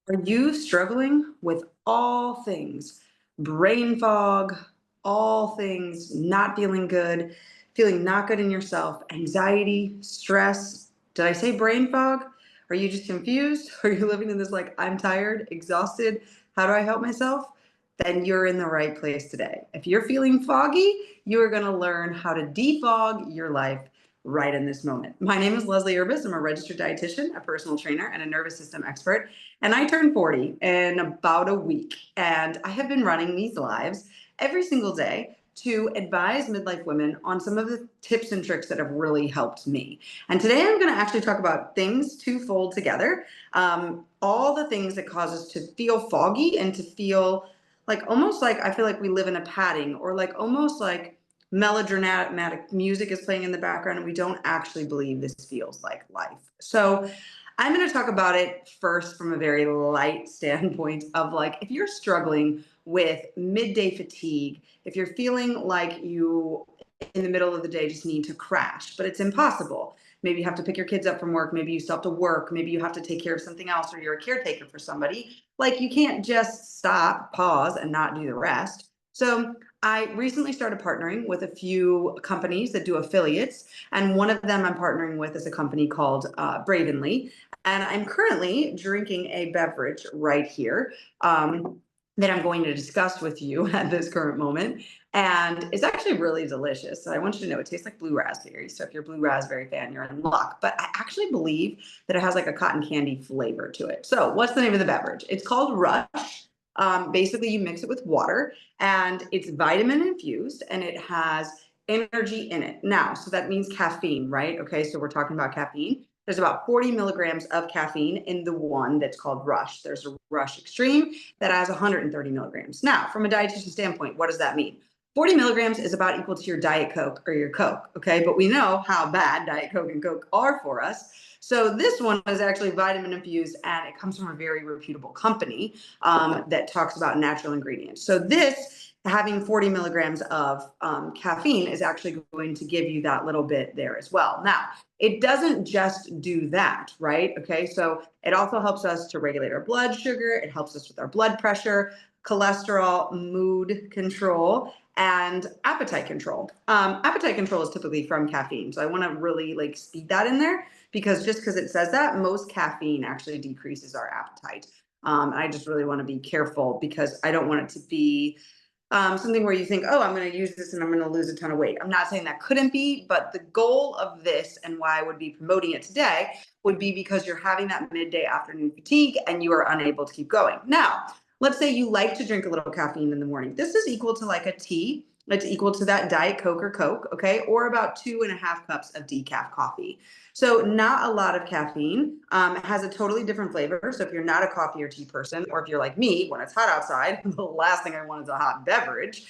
Are you struggling with all things brain fog, all things not feeling good, feeling not good in yourself, anxiety, stress? Did I say brain fog? Are you just confused? Are you living in this like, I'm tired, exhausted? How do I help myself? Then you're in the right place today. If you're feeling foggy, you are going to learn how to defog your life right in this moment. My name is Leslie Urbis. I'm a registered dietitian, a personal trainer, and a nervous system expert. And I turned 40 in about a week. And I have been running these lives every single day to advise midlife women on some of the tips and tricks that have really helped me. And today I'm going to actually talk about things twofold together. All the things that cause us to feel foggy and to feel like almost like I feel like we live in a padding, or like almost like melodramatic music is playing in the background and we don't actually believe this feels like life. So I'm going to talk about it first from a very light standpoint of like, if you're struggling with midday fatigue, if you're feeling like you in the middle of the day just need to crash, but it's impossible. Maybe you have to pick your kids up from work. Maybe you still have to work. Maybe you have to take care of something else, or you're a caretaker for somebody. Like, you can't just stop, pause, and not do the rest. So I recently started partnering with a few companies that do affiliates. And one of them I'm partnering with is a company called Bravenly. And I'm currently drinking a beverage right here that I'm going to discuss with you at this current moment. And it's actually really delicious. So I want you to know it tastes like blue raspberry. So if you're a blue raspberry fan, you're in luck. But I actually believe that it has like a cotton candy flavor to it. So what's the name of the beverage? It's called Rush. Basically, you mix it with water, and it's vitamin infused, and it has energy in it. Now, so that means caffeine, right? Okay, so we're talking about caffeine. There's about 40 milligrams of caffeine in the one that's called Rush. There's a Rush Extreme that has 130 milligrams. Now, from a dietitian standpoint, what does that mean? 40 milligrams is about equal to your Diet Coke or your Coke, okay? But we know how bad Diet Coke and Coke are for us. So this one is actually vitamin infused, and it comes from a very reputable company that talks about natural ingredients. So this, having 40 milligrams of caffeine, is actually going to give you that little bit there as well. Now, it doesn't just do that, right? Okay, so it also helps us to regulate our blood sugar. It helps us with our blood pressure, cholesterol, mood control, and appetite control. Appetite control is typically from caffeine. So I want to really like speed that in there, because just because it says that, most caffeine actually decreases our appetite. I just really want to be careful, because I don't want it to be something where you think, oh, I'm going to use this and I'm going to lose a ton of weight. I'm not saying that couldn't be, but the goal of this, and why I would be promoting it today, would be because you're having that midday afternoon fatigue and you are unable to keep going. Now, let's say you like to drink a little caffeine in the morning. This is equal to like a tea. It's equal to that Diet Coke or Coke, okay? Or about 2.5 cups of decaf coffee. So not a lot of caffeine. It has a totally different flavor. So if you're not a coffee or tea person, or if you're like me, when it's hot outside, the last thing I want is a hot beverage.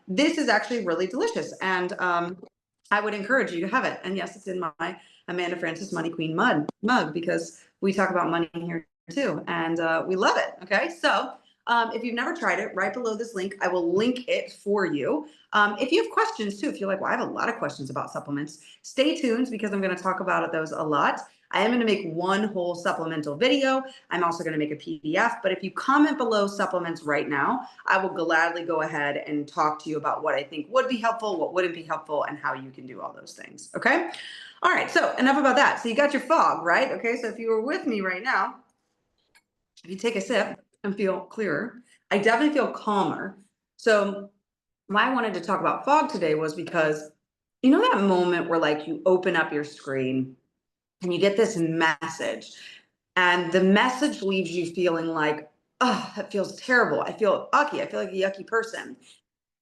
This is actually really delicious. And I would encourage you to have it. And yes, it's in my Amanda Francis Money Queen mug, because we talk about money here too. And we love it. Okay. So if you've never tried it, right below this link, I will link it for you. If you have questions too, if you're like, well, I have a lot of questions about supplements, stay tuned, because I'm going to talk about those a lot. I am going to make one whole supplemental video. I'm also going to make a PDF. But if you comment below supplements right now, I will gladly go ahead and talk to you about what I think would be helpful, what wouldn't be helpful, and how you can do all those things. Okay. All right. So enough about that. So you got your fog, right? Okay. So if you were with me right now, if you take a sip and feel clearer, I definitely feel calmer. So why I wanted to talk about fog today was because, you know, that moment where like you open up your screen and you get this message, and the message leaves you feeling like, oh, that feels terrible. I feel yucky. I feel like a yucky person.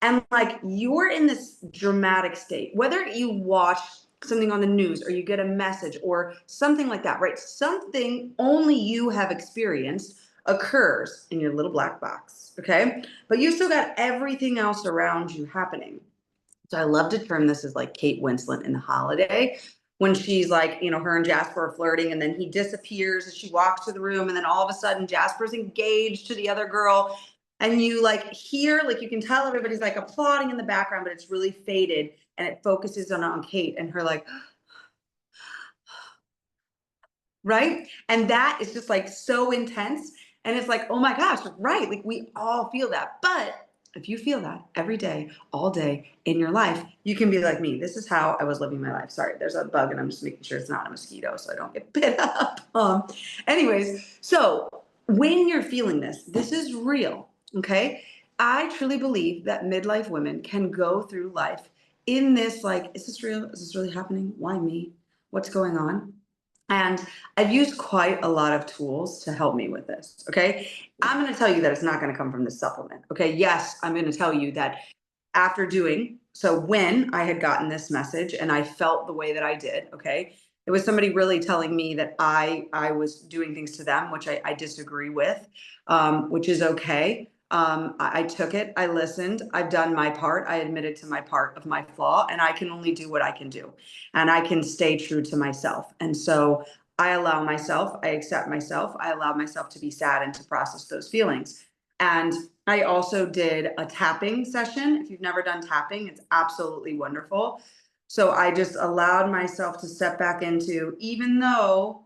And like you're in this dramatic state, whether you watch something on the news or you get a message or something like that, right? Something only you have experienced occurs in your little black box, okay? But you still got everything else around you happening. So I love to term this as like Kate Winslet in The Holiday, when she's like, you know, her and Jasper are flirting, and then he disappears as she walks to the room, and then all of a sudden Jasper's engaged to the other girl, and you like hear, like you can tell everybody's like applauding in the background, but it's really faded, and it focuses on Kate and her like, right? And that is just like so intense. And it's like, oh my gosh, right. Like we all feel that. But if you feel that every day, all day in your life, you can be like me. This is how I was living my life. Sorry, there's a bug and I'm just making sure it's not a mosquito so I don't get bit up. Anyways, so when you're feeling this, this is real. Okay. I truly believe that midlife women can go through life in this, like, is this real? Is this really happening? Why me? What's going on? And I've used quite a lot of tools to help me with this. Okay. I'm going to tell you that it's not going to come from this supplement. Okay. Yes, I'm going to tell you that after doing so, when I had gotten this message and I felt the way that I did, okay, it was somebody really telling me that I was doing things to them, which I disagree with, which is okay. I took it, I listened, I've done my part, I admitted to my part of my flaw, and I can only do what I can do, and I can stay true to myself. And so I allow myself, I accept myself, I allow myself to be sad and to process those feelings. And I also did a tapping session. If you've never done tapping, it's absolutely wonderful. So I just allowed myself to step back into, even though,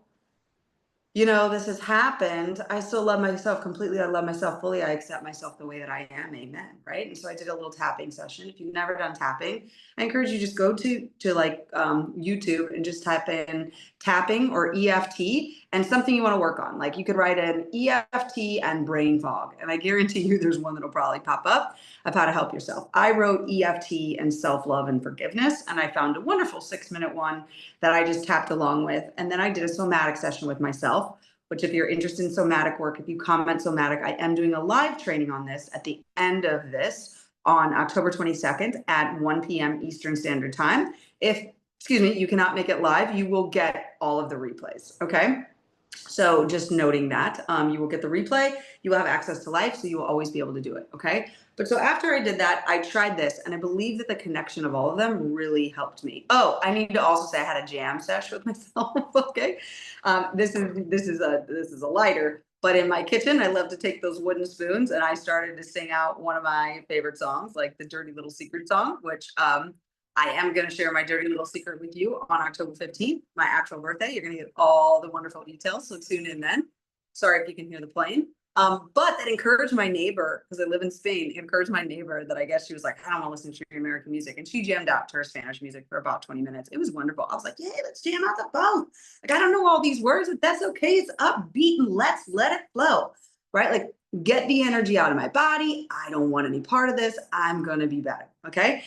this has happened, I still love myself completely. I love myself fully. I accept myself the way that I am. Amen. Right. And so I did a little tapping session. If you've never done tapping, I encourage you just go to like YouTube and just type in tapping or EFT and something you want to work on. Like you could write in EFT and brain fog. And I guarantee you there's one that'll probably pop up of how to help yourself. I wrote EFT and self-love and forgiveness. And I found a wonderful 6-minute one that I just tapped along with. And then I did a somatic session with myself, which if you're interested in somatic work, if you comment somatic, I am doing a live training on this at the end of this on October 22nd at 1 p.m. Eastern Standard Time. If, excuse me, you cannot make it live, you will get all of the replays, okay? So just noting that you will get the replay, you will have access to life, so you will always be able to do it, okay? But so after I did that, I tried this, and I believe that the connection of all of them really helped me. Oh, I need to also say I had a jam sesh with myself, okay? This is a lighter, but in my kitchen, I love to take those wooden spoons, and I started to sing out one of my favorite songs, like the Dirty Little Secret song, which I am going to share my dirty little secret with you on October 15th, my actual birthday. You're going to get all the wonderful details, so tune in then. Sorry if you can hear the plane. But that encouraged my neighbor, because I live in Spain, encouraged my neighbor that I guess she was like, I don't want to listen to American music. And she jammed out to her Spanish music for about 20 minutes. It was wonderful. I was like, yeah, let's jam out the both. Like, I don't know all these words, but that's okay. It's upbeat and let's let it flow, right? Like, get the energy out of my body. I don't want any part of this. I'm going to be better. Okay.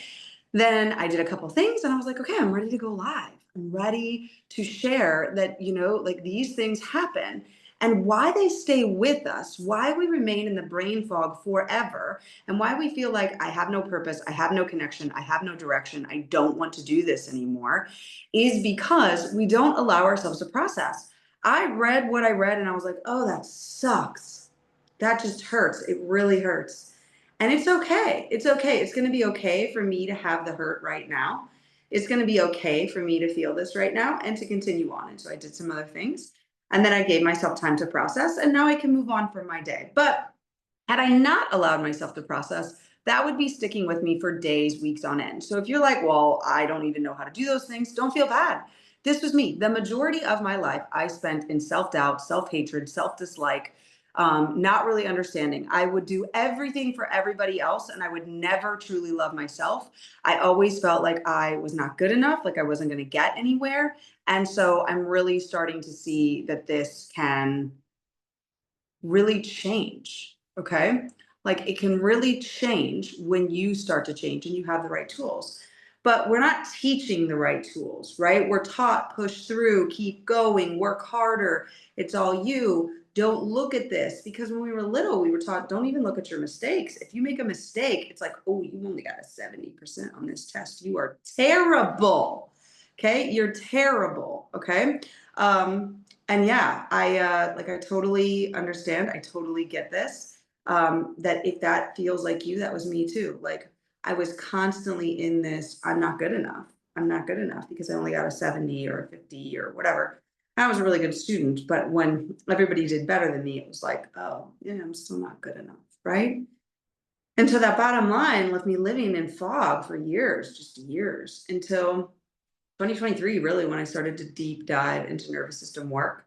Then I did a couple things and I was like, okay, I'm ready to go live. I'm ready to share that, like these things happen and why they stay with us, why we remain in the brain fog forever, and why we feel like I have no purpose, I have no connection, I have no direction, I don't want to do this anymore, is because we don't allow ourselves to process. I read what I read and I was like, oh, that sucks. That just hurts. It really hurts. And it's okay. It's okay. It's going to be okay for me to have the hurt right now. It's going to be okay for me to feel this right now and to continue on. And so I did some other things. And then I gave myself time to process. And now I can move on from my day. But had I not allowed myself to process, that would be sticking with me for days, weeks on end. So if you're like, well, I don't even know how to do those things, don't feel bad. This was me. The majority of my life I spent in self-doubt, self-hatred, self-dislike, not really understanding. I would do everything for everybody else and I would never truly love myself. I always felt like I was not good enough, like I wasn't going to get anywhere. And so I'm really starting to see that this can really change. Okay. Like it can really change when you start to change and you have the right tools. But we're not teaching the right tools, right? We're taught push through, keep going, work harder. It's all you. Don't look at this because when we were little, we were taught don't even look at your mistakes. If you make a mistake, it's like, oh, you only got a 70% on this test. You are terrible. Okay. You're terrible. Okay. And yeah, I totally understand. I totally get this. That if that feels like you, that was me too. Like I was constantly in this, I'm not good enough. I'm not good enough because I only got a 70 or a 50 or whatever. I was a really good student, but when everybody did better than me, it was like, oh, yeah, I'm still not good enough, right? And so that bottom line left me living in fog for years, just years, until 2023, really, when I started to deep dive into nervous system work.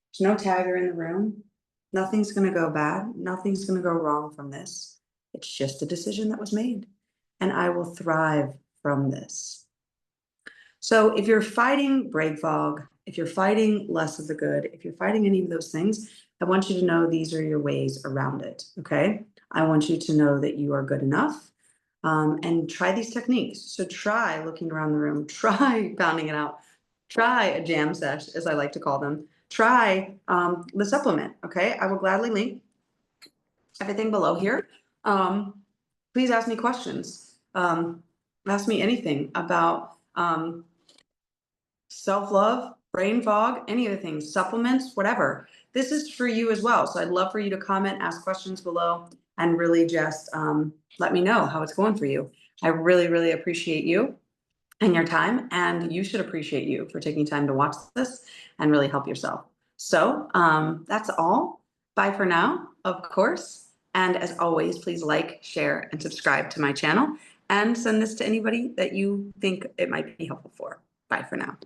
There's no tagger in the room. Nothing's going to go bad. Nothing's going to go wrong from this. It's just a decision that was made. And I will thrive from this. So if you're fighting brain fog, if you're fighting less of the good, if you're fighting any of those things, I want you to know these are your ways around it, okay? I want you to know that you are good enough, and try these techniques. So try looking around the room, try pounding it out, try a jam sesh, as I like to call them, try the supplement, okay? I will gladly link everything below here. Please ask me questions. Ask me anything about self-love, brain fog, any of the things, supplements, whatever. This is for you as well. So I'd love for you to comment, ask questions below, and really just let me know how it's going for you. I really, really appreciate you and your time, and you should appreciate you for taking time to watch this and really help yourself. So that's all. Bye for now, of course. And as always, please like, share, and subscribe to my channel, and send this to anybody that you think it might be helpful for. Bye for now.